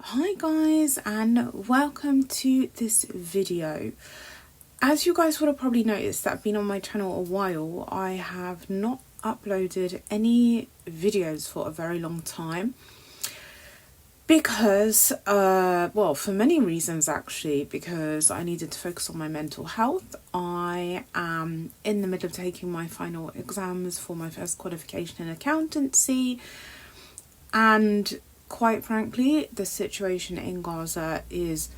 Hi guys, and welcome to this video. As you guys would have probably noticed that I've been on my channel a while, I have not uploaded any videos for a very long time because for many reasons actually, because I needed to focus on my mental health. I am in the middle of taking my final exams for my first qualification in accountancy, and quite frankly, the situation in Gaza is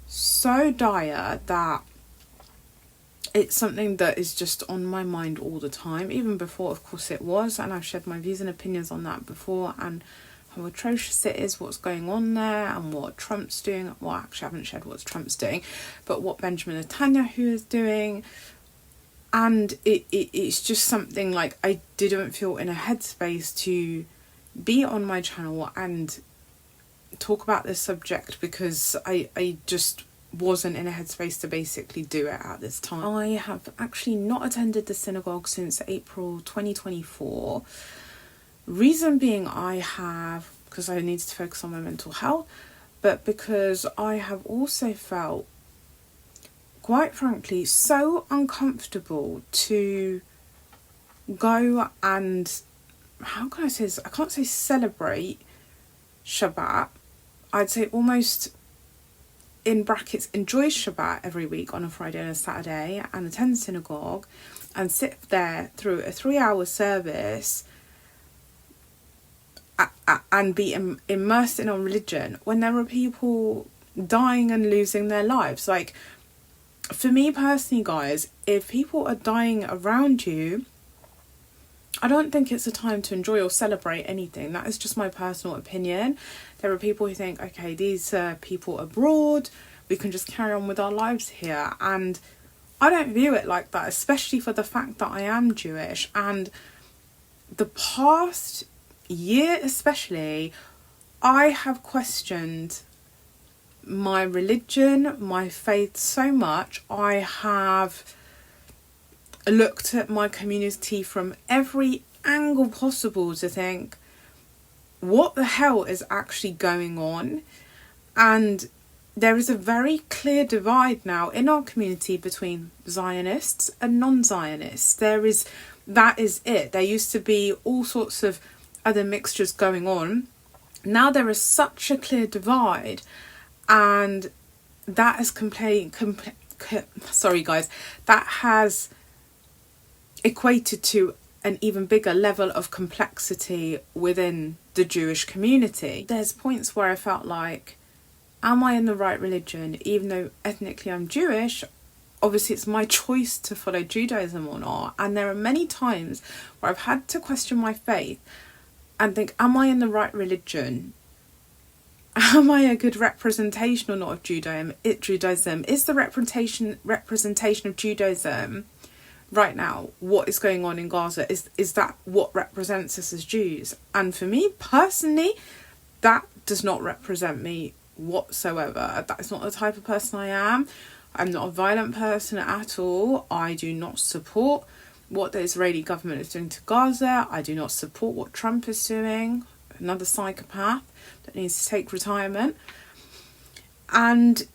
so dire that it's something that is just on my mind all the time. Even before, of course, it was, and I've shared my views and opinions on that before, and how atrocious it is, what's going on there, and what Trump's doing. Well, actually, I haven't shared what Trump's doing, but what Benjamin Netanyahu is doing. And it's just something like I didn't feel in a headspace to be on my channel and talk about this subject because I just wasn't in a headspace to basically do it at this time. I have actually not attended the synagogue since April 2024. Reason being because I needed to focus on my mental health, but because I have also felt, quite frankly, so uncomfortable to go and, how can I say this? I can't say celebrate Shabbat. I'd say almost, in brackets, enjoy Shabbat every week on a Friday and a Saturday, and attend synagogue and sit there through a 3-hour service and be immersed in our religion when there are people dying and losing their lives. Like, for me personally, guys, if people are dying around you, I don't think it's a time to enjoy or celebrate anything. That is just my personal opinion. There are people who think, okay, these people abroad, we can just carry on with our lives here. And I don't view it like that, especially for the fact that I am Jewish. And the past year especially, I have questioned my religion, my faith so much. I have looked at my community from every angle possible to think, what the hell is actually going on? And there is a very clear divide now in our community between Zionists and non-Zionists. That is it. There used to be all sorts of other mixtures going on. Now there is such a clear divide, and that has that has equated to an even bigger level of complexity within the Jewish community. There's points where I felt like, am I in the right religion? Even though ethnically I'm Jewish, obviously it's my choice to follow Judaism or not. And there are many times where I've had to question my faith and think, am I in the right religion? Am I a good representation or not of Judaism? Is the representation of Judaism right now what is going on in Gaza? Is that what represents us as Jews? And for me personally, that does not represent me whatsoever. That is not the type of person I am. I'm not a violent person at all. I do not support what the Israeli government is doing to Gaza. I do not support what Trump is doing. Another psychopath that needs to take retirement. And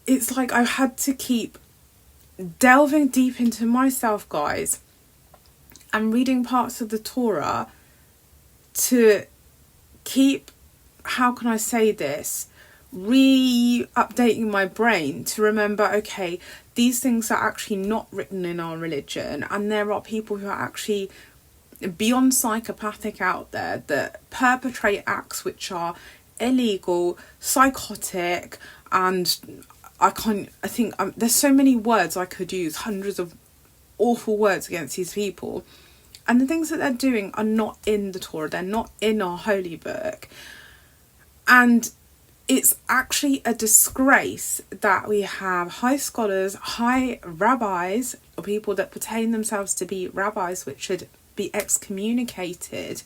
it's like I had to keep delving deep into myself, guys, and reading parts of the Torah to keep, how can I say this, re-updating my brain to remember, okay, these things are actually not written in our religion, and there are people who are actually beyond psychopathic out there that perpetrate acts which are illegal, psychotic, and there's so many words I could use, hundreds of awful words against these people. And the things that they're doing are not in the Torah, they're not in our holy book. And it's actually a disgrace that we have high scholars, high rabbis, or people that pertain themselves to be rabbis, which should be excommunicated,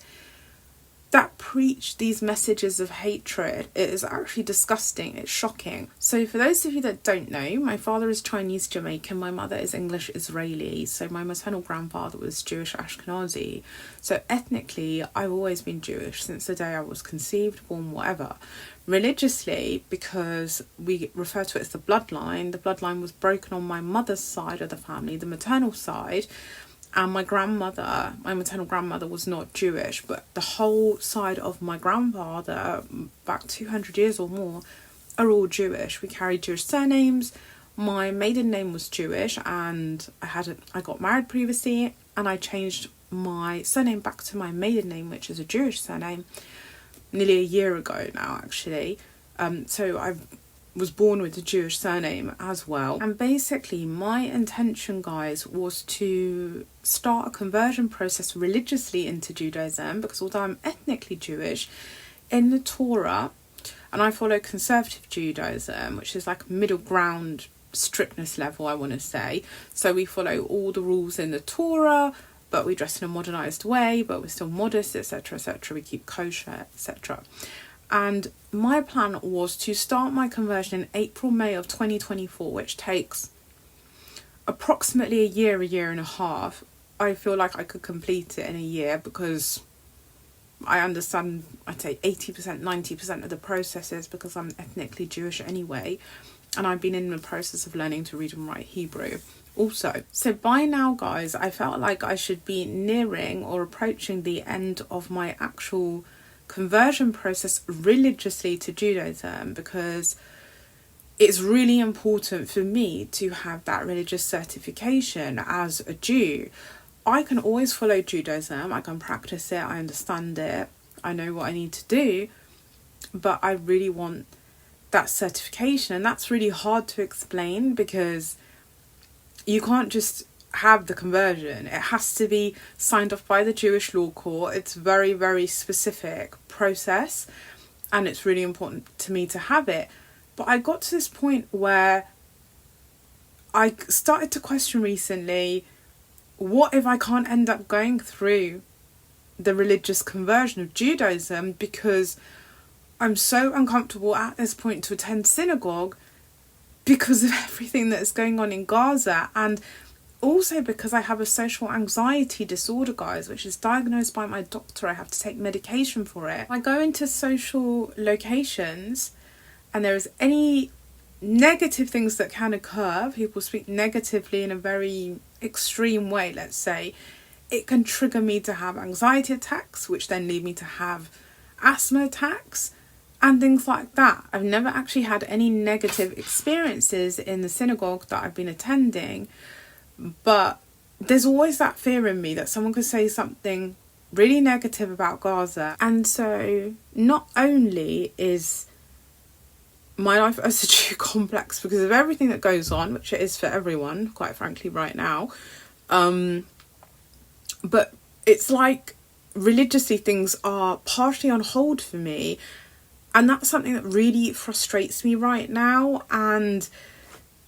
that preach these messages of hatred. It is actually disgusting. It's shocking. So for those of you that don't know, my father is Chinese Jamaican, my mother is English Israeli, so my maternal grandfather was Jewish Ashkenazi. So ethnically, I've always been Jewish since the day I was conceived, born, whatever. Religiously, because we refer to it as the bloodline was broken on my mother's side of the family, the maternal side. And my maternal grandmother was not Jewish, but the whole side of my grandfather, back 200 years or more, are all Jewish. We carry Jewish surnames. My maiden name was Jewish, and I got married previously, and I changed my surname back to my maiden name, which is a Jewish surname, nearly a year ago now, actually. So I was born with a Jewish surname as well. And basically my intention, guys, was to start a conversion process religiously into Judaism, because although I'm ethnically Jewish, in the Torah, and I follow conservative Judaism, which is like middle ground strictness level, I want to say. So we follow all the rules in the Torah, but we dress in a modernized way, but we're still modest, etc., etc. We keep kosher, etc. And my plan was to start my conversion in April, May of 2024, which takes approximately a year and a half. I feel like I could complete it in a year because I understand, I'd say 80%, 90% of the processes, because I'm ethnically Jewish anyway. And I've been in the process of learning to read and write Hebrew also. So by now, guys, I felt like I should be nearing or approaching the end of my actual conversion process religiously to Judaism, because it's really important for me to have that religious certification as a Jew. I can always follow Judaism, I can practice it, I understand it, I know what I need to do, but I really want that certification. And that's really hard to explain, because you can't just have the conversion. It has to be signed off by the Jewish law court. It's very, very specific process, and it's really important to me to have it. But I got to this point where I started to question recently, what if I can't end up going through the religious conversion of Judaism, because I'm so uncomfortable at this point to attend synagogue because of everything that is going on in Gaza, and also because I have a social anxiety disorder, guys, which is diagnosed by my doctor. I have to take medication for it. I go into social locations and there is any negative things that can occur, people speak negatively in a very extreme way, let's say, it can trigger me to have anxiety attacks, which then lead me to have asthma attacks and things like that. I've never actually had any negative experiences in the synagogue that I've been attending, but there's always that fear in me that someone could say something really negative about Gaza. And so not only is my life as a Jew complex because of everything that goes on, which it is for everyone, quite frankly, right now, but it's like religiously things are partially on hold for me, and that's something that really frustrates me right now. And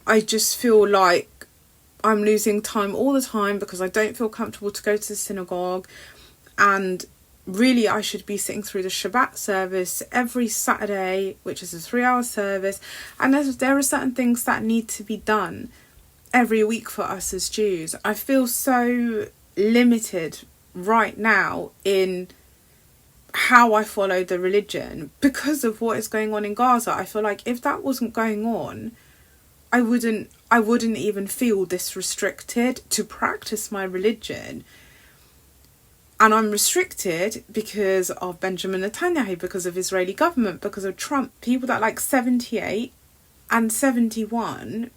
I just feel like I'm losing time all the time because I don't feel comfortable to go to the synagogue, and really I should be sitting through the Shabbat service every Saturday, which is a 3-hour service, and there are certain things that need to be done every week for us as Jews. I feel so limited right now in how I follow the religion because of what is going on in Gaza. I feel like if that wasn't going on, I wouldn't even feel this restricted to practice my religion. And I'm restricted because of Benjamin Netanyahu, because of Israeli government, because of Trump. People that are like 78 and 71,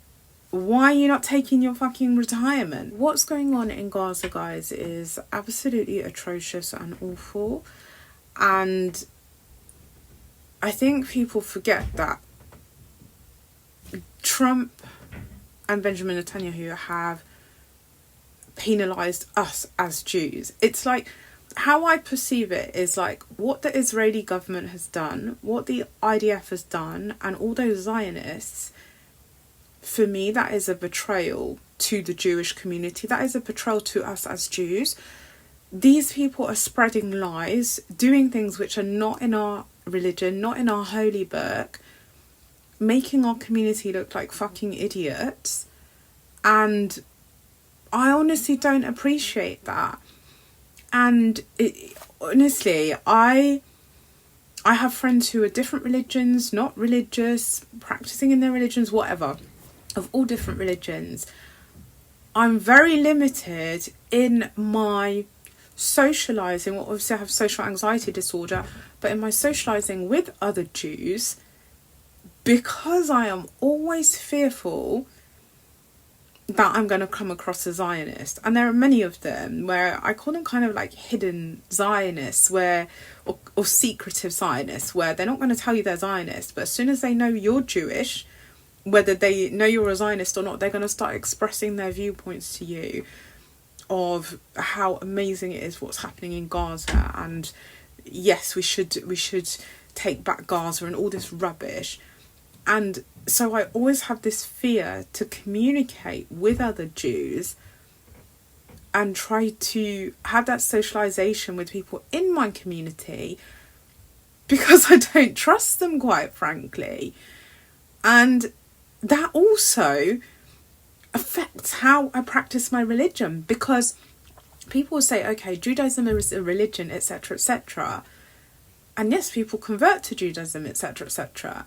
why are you not taking your fucking retirement? What's going on in Gaza, guys, is absolutely atrocious and awful. And I think people forget that Trump and Benjamin Netanyahu have penalised us as Jews. It's like, how I perceive it is like what the Israeli government has done, what the IDF has done, and all those Zionists. For me, that is a betrayal to the Jewish community. That is a betrayal to us as Jews. these people are spreading lies, doing things which are not in our religion, not in our holy book, making our community look like fucking idiots. And I honestly don't appreciate that. And honestly, I have friends who are different religions, not religious, practicing in their religions, whatever, of all different religions. I'm very limited in my socialising. Well, obviously I have social anxiety disorder, but in my socialising with other Jews, because I am always fearful that I'm going to come across a Zionist. And there are many of them where I call them kind of like hidden Zionists, or secretive Zionists, where they're not going to tell you they're Zionists, but as soon as they know you're Jewish, whether they know you're a Zionist or not, they're going to start expressing their viewpoints to you of how amazing it is what's happening in Gaza, and yes, we should take back Gaza and all this rubbish. And so I always have this fear to communicate with other Jews and try to have that socialisation with people in my community, because I don't trust them, quite frankly. And that also affects how I practice my religion, because people will say, okay, Judaism is a religion, etc., etc. And yes, people convert to Judaism, etc., etc.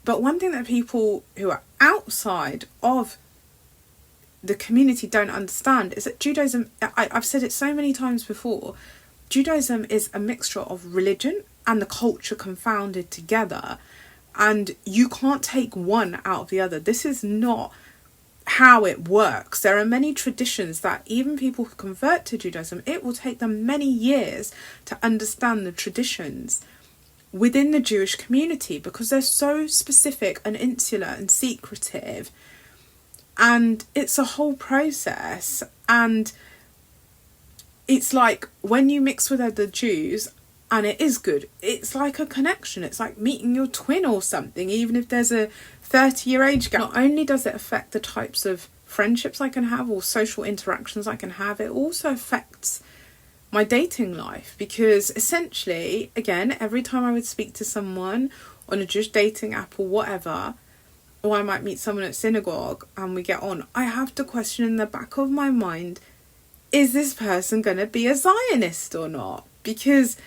But one thing that people who are outside of the community don't understand is that Judaism, I've said it so many times before, Judaism is a mixture of religion and the culture confounded together. And you can't take one out of the other. This is not how it works. There are many traditions that even people who convert to Judaism, it will take them many years to understand the traditions within the Jewish community, because they're so specific and insular and secretive, and it's a whole process. And it's like when you mix with other Jews, and it is good, it's like a connection, it's like meeting your twin or something, even if there's a 30-year age gap. Not only does it affect the types of friendships I can have or social interactions I can have, it also affects my dating life, because essentially, again, every time I would speak to someone on a Jewish dating app or whatever, or I might meet someone at synagogue and we get on, I have to question in the back of my mind, is this person going to be a Zionist or not? Because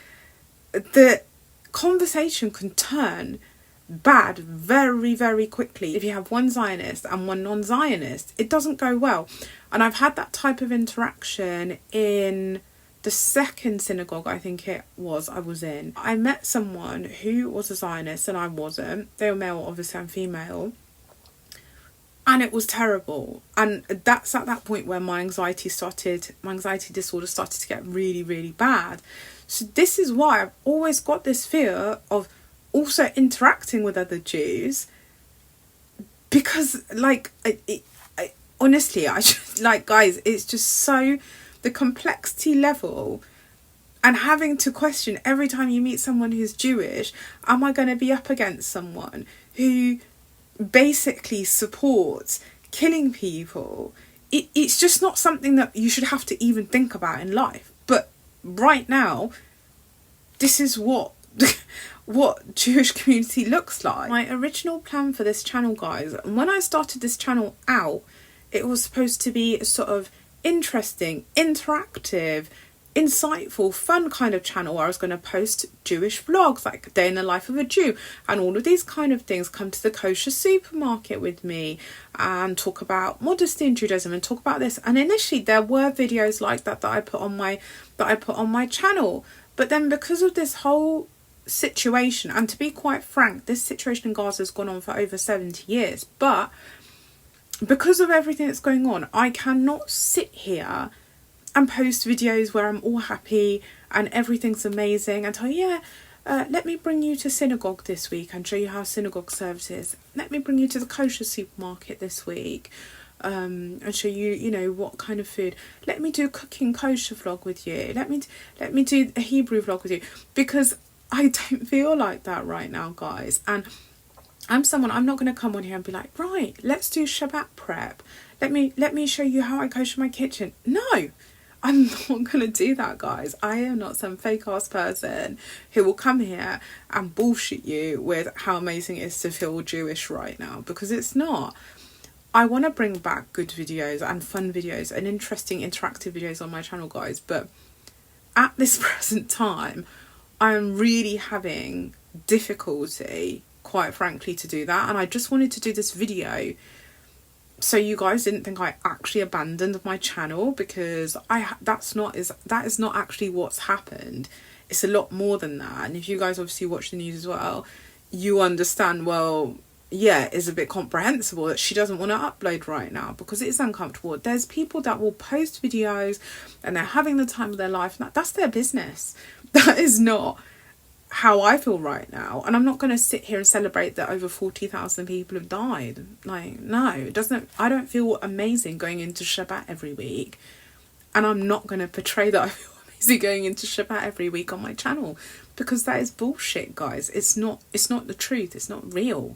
the conversation can turn bad very, very quickly. If you have one Zionist and one non-Zionist, it doesn't go well. And I've had that type of interaction in the second synagogue, I think it was, I was in. I met someone who was a Zionist and I wasn't. They were male, obviously I'm female. And it was terrible. And that's at that point where my anxiety disorder started to get really, really bad. So this is why I've always got this fear of also interacting with other Jews, because honestly, guys, it's just so, the complexity level, and having to question every time you meet someone who's Jewish, am I going to be up against someone who basically supports killing people? It's just not something that you should have to even think about in life. But right now, this is what Jewish community looks like. My original plan for this channel, guys, when I started this channel out, it was supposed to be a sort of interesting, interactive, insightful, fun kind of channel where I was going to post Jewish vlogs, like a day in the life of a Jew, and all of these kind of things. Come to the kosher supermarket with me and talk about modesty in Judaism and talk about this. And initially there were videos like that I put on my channel. But then because of this whole situation, and to be quite frank, this situation in Gaza has gone on for over 70 years, but because of everything that's going on, I cannot sit here and post videos where I'm all happy and everything's amazing and tell you, let me bring you to synagogue this week and show you how synagogue service is. Let me bring you to the kosher supermarket this week and show you, what kind of food. Let me do a cooking kosher vlog with you. Let me do a Hebrew vlog with you, because I don't feel like that right now, guys. And I'm not going to come on here and be like, right, let's do Shabbat prep. Let me show you how I kosher my kitchen. No, I'm not gonna do that, guys. I am not some fake ass person who will come here and bullshit you with how amazing it is to feel Jewish right now, because it's not. I want to bring back good videos and fun videos and interesting interactive videos on my channel, guys, but at this present time I'm really having difficulty, quite frankly, to do that. And I just wanted to do this video so you guys didn't think I actually abandoned my channel, because that is not actually what's happened. It's a lot more than that. And if you guys obviously watch the news as well, you understand, well, yeah, it's a bit comprehensible that she doesn't want to upload right now because it is uncomfortable. There's people that will post videos and they're having the time of their life. That's their business. That is not how I feel right now. And I'm not going to sit here and celebrate that over 40,000 people have died. Like, no, it doesn't. I don't feel amazing going into Shabbat every week, and I'm not going to portray that I feel amazing going into Shabbat every week on my channel, because that is bullshit, guys. It's not the truth. It's not real.